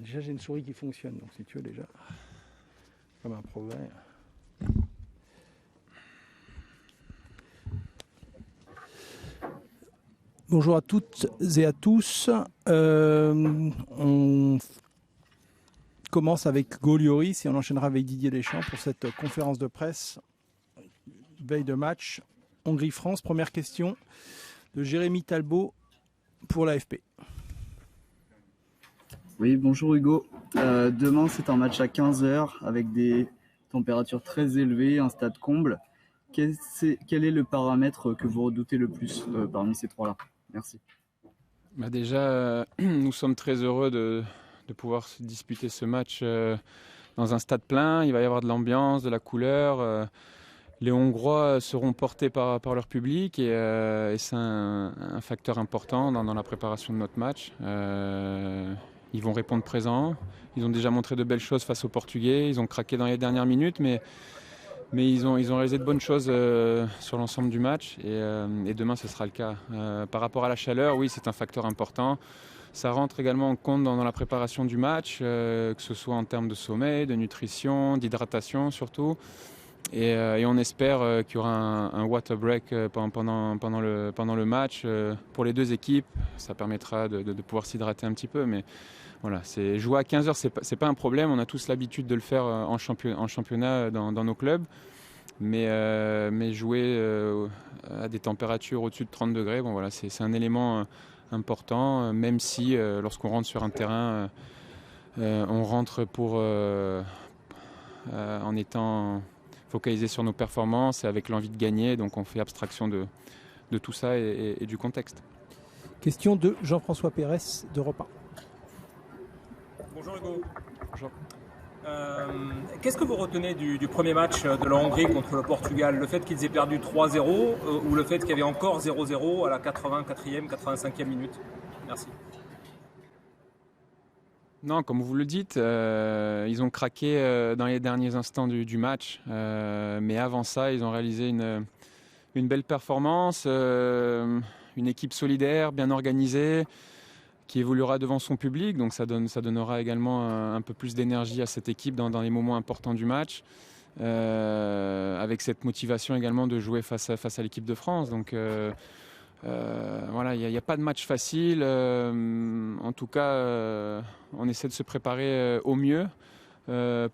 Déjà, j'ai une souris qui fonctionne, donc si tu veux déjà, comme un progrès. Bonjour à toutes et à tous. On commence avec Gaul Lloris et on enchaînera avec Didier Deschamps pour cette conférence de presse veille de match Hongrie-France. Première question de Jérémy Talbot pour l'AFP. Oui, bonjour Hugo. Demain, c'est un match à 15h avec des températures très élevées, un stade comble. Quel est le paramètre que vous redoutez le plus parmi ces trois-là? Merci. Déjà, nous sommes très heureux de pouvoir se disputer ce match dans un stade plein. Il va y avoir de l'ambiance, de la couleur. Les Hongrois seront portés par leur public et c'est un facteur important dans la préparation de notre match. Ils vont répondre présent. Ils ont déjà montré de belles choses face aux Portugais. Ils ont craqué dans les dernières minutes, mais ils ont réalisé de bonnes choses sur l'ensemble du match et demain ce sera le cas. Par rapport à la chaleur, oui, c'est un facteur important. Ça rentre également en compte dans la préparation du match, que ce soit en termes de sommeil, de nutrition, d'hydratation surtout. Et on espère qu'il y aura un water break pendant le match pour les deux équipes. Ça permettra de pouvoir s'hydrater un petit peu. Mais voilà, jouer à 15h, c'est pas un problème. On a tous l'habitude de le faire en championnat dans nos clubs. Mais jouer à des températures au-dessus de 30 degrés, bon, voilà, c'est un élément important. Même si lorsqu'on rentre sur un terrain, on rentre en étant focalisé sur nos performances et avec l'envie de gagner. Donc on fait abstraction de tout ça et du contexte. Question de Jean-François Pérez d'Europe 1. Bonjour Hugo. Bonjour. Qu'est-ce que vous retenez du premier match de la Hongrie contre le Portugal? Le fait qu'ils aient perdu 3-0 ou le fait qu'il y avait encore 0-0 à la 84e, 85e minute? Merci. Non, comme vous le dites, ils ont craqué dans les derniers instants du match. Mais avant ça, ils ont réalisé une belle performance, une équipe solidaire, bien organisée, qui évoluera devant son public. Donc ça donnera également un peu plus d'énergie à cette équipe dans les moments importants du match. Avec cette motivation également de jouer face à l'équipe de France. Donc voilà, il n'y a pas de match facile. En tout cas, on essaie de se préparer au mieux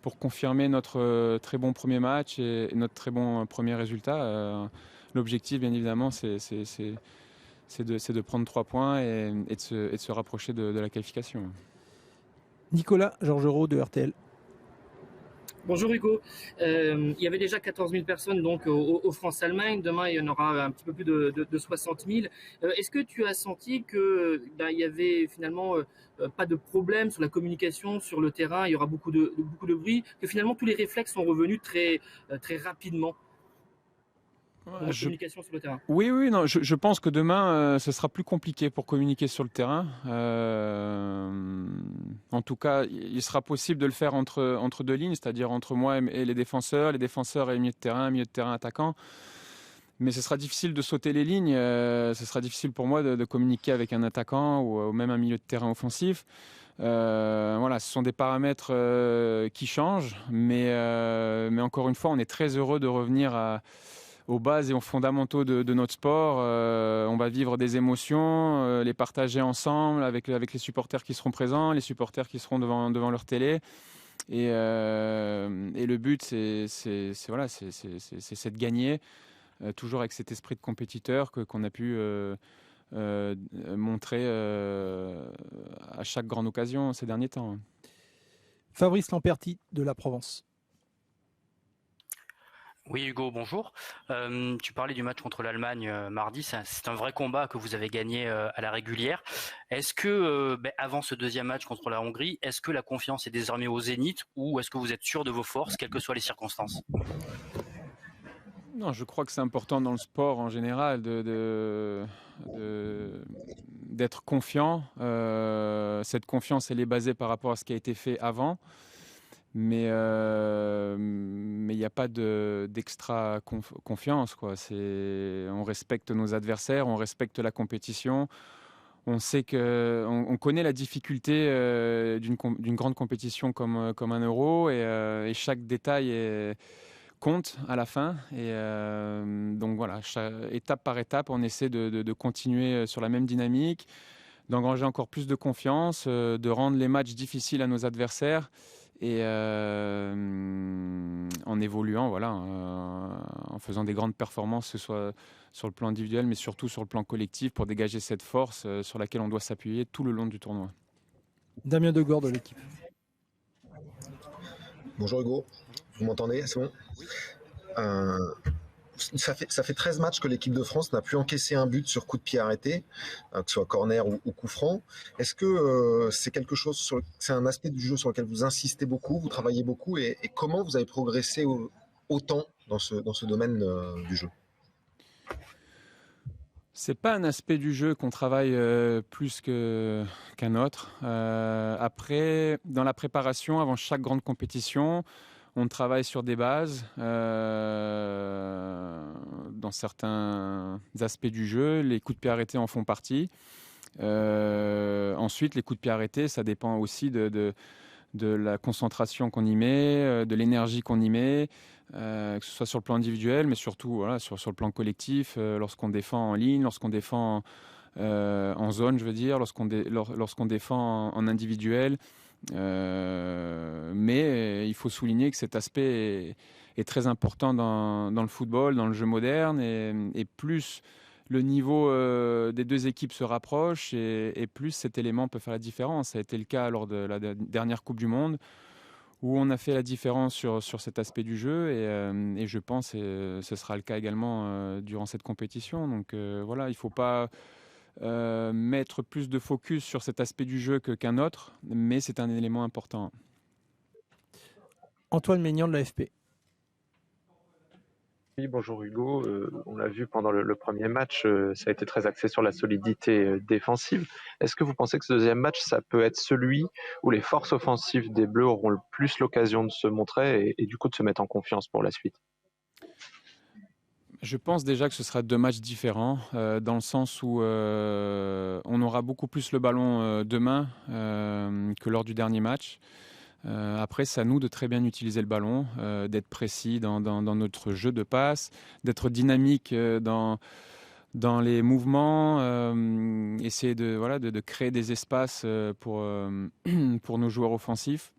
pour confirmer notre très bon premier match et notre très bon premier résultat. L'objectif, bien évidemment, c'est de prendre 3 points et de se rapprocher de la qualification. Nicolas Georgerot de RTL. Bonjour Hugo, il y avait déjà 14 000 personnes donc au France-Allemagne, demain il y en aura un petit peu plus de 60 000. Est-ce que tu as senti que il y avait finalement pas de problème sur la communication sur le terrain, il y aura beaucoup de bruit, que finalement tous les réflexes sont revenus très rapidement pour la communication sur le terrain? Oui, non, je pense que demain, ce sera plus compliqué pour communiquer sur le terrain. En tout cas, il sera possible de le faire entre deux lignes, c'est-à-dire entre moi et les défenseurs et le milieu de terrain attaquant. Mais ce sera difficile de sauter les lignes. Ce sera difficile pour moi de communiquer avec un attaquant ou même un milieu de terrain offensif. Voilà, ce sont des paramètres qui changent. Mais encore une fois, on est très heureux de revenir aux bases et aux fondamentaux de notre sport. On va vivre des émotions, les partager ensemble avec les supporters qui seront présents, les supporters qui seront devant leur télé. Et le but, c'est de gagner, toujours avec cet esprit de compétiteur qu'on a pu montrer à chaque grande occasion ces derniers temps. Fabrice Lamperti de La Provence. Oui Hugo, bonjour. Tu parlais du match contre l'Allemagne mardi, c'est un vrai combat que vous avez gagné à la régulière. Est-ce que, avant ce deuxième match contre la Hongrie, est-ce que la confiance est désormais au zénith ou est-ce que vous êtes sûr de vos forces, quelles que soient les circonstances? Non, je crois que c'est important dans le sport en général d'être confiant. Cette confiance, elle est basée par rapport à ce qui a été fait avant. Mais il n'y a pas d'extra confiance, quoi. On respecte nos adversaires, on respecte la compétition, on sait on connaît la difficulté d'une grande compétition comme un Euro et chaque détail compte à la fin. Et donc voilà, étape par étape, on essaie de continuer sur la même dynamique, d'engranger encore plus de confiance, de rendre les matchs difficiles à nos adversaires et en évoluant, voilà, en faisant des grandes performances, que ce soit sur le plan individuel, mais surtout sur le plan collectif, pour dégager cette force sur laquelle on doit s'appuyer tout le long du tournoi. Damien Degord de l'équipe. Bonjour Hugo, vous m'entendez? C'est bon? Ça fait 13 matchs que l'équipe de France n'a plus encaissé un but sur coup de pied arrêté, que ce soit corner ou coup franc. Est-ce que c'est un aspect du jeu sur lequel vous insistez beaucoup, vous travaillez beaucoup, et comment vous avez progressé autant dans ce domaine du jeu? C'est pas un aspect du jeu qu'on travaille plus qu'un autre. Après, dans la préparation, avant chaque grande compétition, on travaille sur des bases dans certains aspects du jeu. Les coups de pied arrêtés en font partie. Ensuite, les coups de pied arrêtés, ça dépend aussi de la concentration qu'on y met, de l'énergie qu'on y met, que ce soit sur le plan individuel, mais surtout voilà, sur le plan collectif, lorsqu'on défend en ligne, lorsqu'on défend en zone, je veux dire, lorsqu'on défend en individuel. Mais il faut souligner que cet aspect est très important dans le football, dans le jeu moderne, et plus le niveau des deux équipes se rapproche et plus cet élément peut faire la différence. Ça a été le cas lors de la dernière Coupe du Monde, où on a fait la différence sur cet aspect du jeu, et je pense que ce sera le cas également durant cette compétition. Donc voilà, il ne faut pas mettre plus de focus sur cet aspect du jeu qu'un autre, mais c'est un élément important. Antoine Maignan de l'AFP. Oui, bonjour Hugo. On l'a vu pendant le premier match, ça a été très axé sur la solidité défensive. Est-ce que vous pensez que ce deuxième match, ça peut être celui où les forces offensives des Bleus auront le plus l'occasion de se montrer et du coup de se mettre en confiance pour la suite? Je pense déjà que ce sera deux matchs différents, dans le sens où on aura beaucoup plus le ballon demain que lors du dernier match. Après, c'est à nous de très bien utiliser le ballon, d'être précis dans notre jeu de passe, d'être dynamique dans les mouvements, essayer de créer des espaces pour nos joueurs offensifs.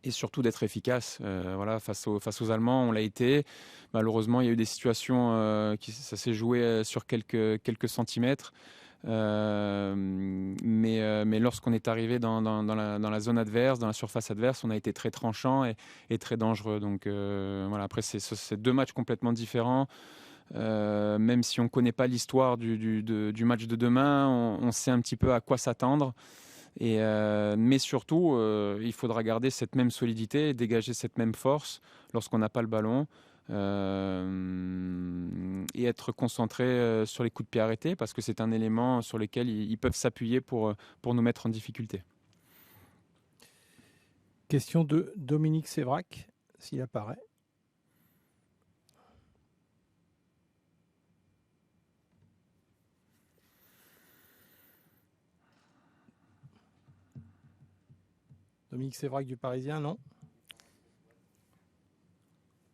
Et surtout d'être efficace. Face aux Allemands, on l'a été. Malheureusement, il y a eu des situations ça s'est joué sur quelques centimètres. Mais lorsqu'on est arrivé dans la zone adverse, dans la surface adverse, on a été très tranchant et très dangereux. Donc après, c'est deux matchs complètement différents. Même si on ne connaît pas l'histoire du match de demain, on sait un petit peu à quoi s'attendre. Mais surtout, il faudra garder cette même solidité, dégager cette même force lorsqu'on n'a pas le ballon, et être concentré sur les coups de pied arrêtés, parce que c'est un élément sur lequel ils peuvent s'appuyer pour nous mettre en difficulté. Question de Dominique Sévrac, s'il apparaît. Dominique Sévrac du Parisien, non?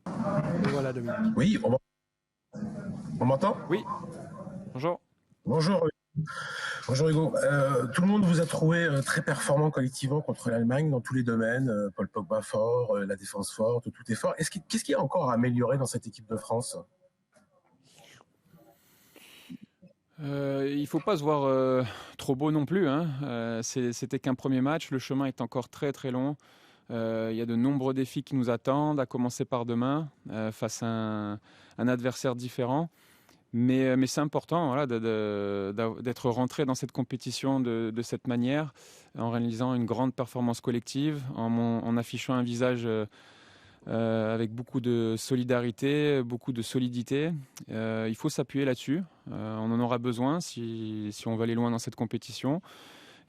Et voilà Dominique. Oui, on m'entend? Oui, bonjour. Bonjour Hugo. Tout le monde vous a trouvé très performant collectivement contre l'Allemagne dans tous les domaines. Paul Pogba fort, la défense forte, tout est fort. Qu'est-ce qu'il y a encore à améliorer dans cette équipe de France? Il ne faut pas se voir trop beau non plus, hein. C'était qu'un premier match, le chemin est encore très très long. Il y a de nombreux défis qui nous attendent, à commencer par demain, face à un adversaire différent. Mais c'est important, voilà, d'être rentré dans cette compétition de cette manière, en réalisant une grande performance collective, en affichant un visage avec beaucoup de solidarité, beaucoup de solidité. Il faut s'appuyer là-dessus. On en aura besoin si on veut aller loin dans cette compétition.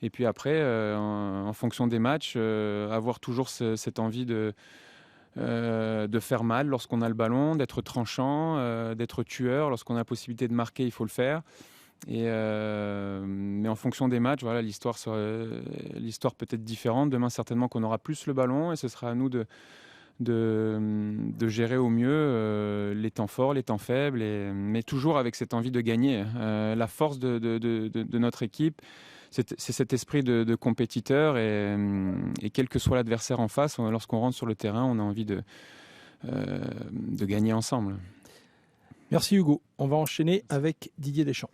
Et puis après, en fonction des matchs, avoir toujours cette envie de faire mal lorsqu'on a le ballon, d'être tranchant, d'être tueur. Lorsqu'on a la possibilité de marquer, il faut le faire. Mais en fonction des matchs, voilà, l'histoire peut être différente. Demain, certainement qu'on aura plus le ballon et ce sera à nous de gérer au mieux les temps forts, les temps faibles, mais toujours avec cette envie de gagner. La force de notre équipe, c'est cet esprit de compétiteur et quel que soit l'adversaire en face, lorsqu'on rentre sur le terrain, on a envie de gagner ensemble. Merci Hugo. On va enchaîner avec Didier Deschamps.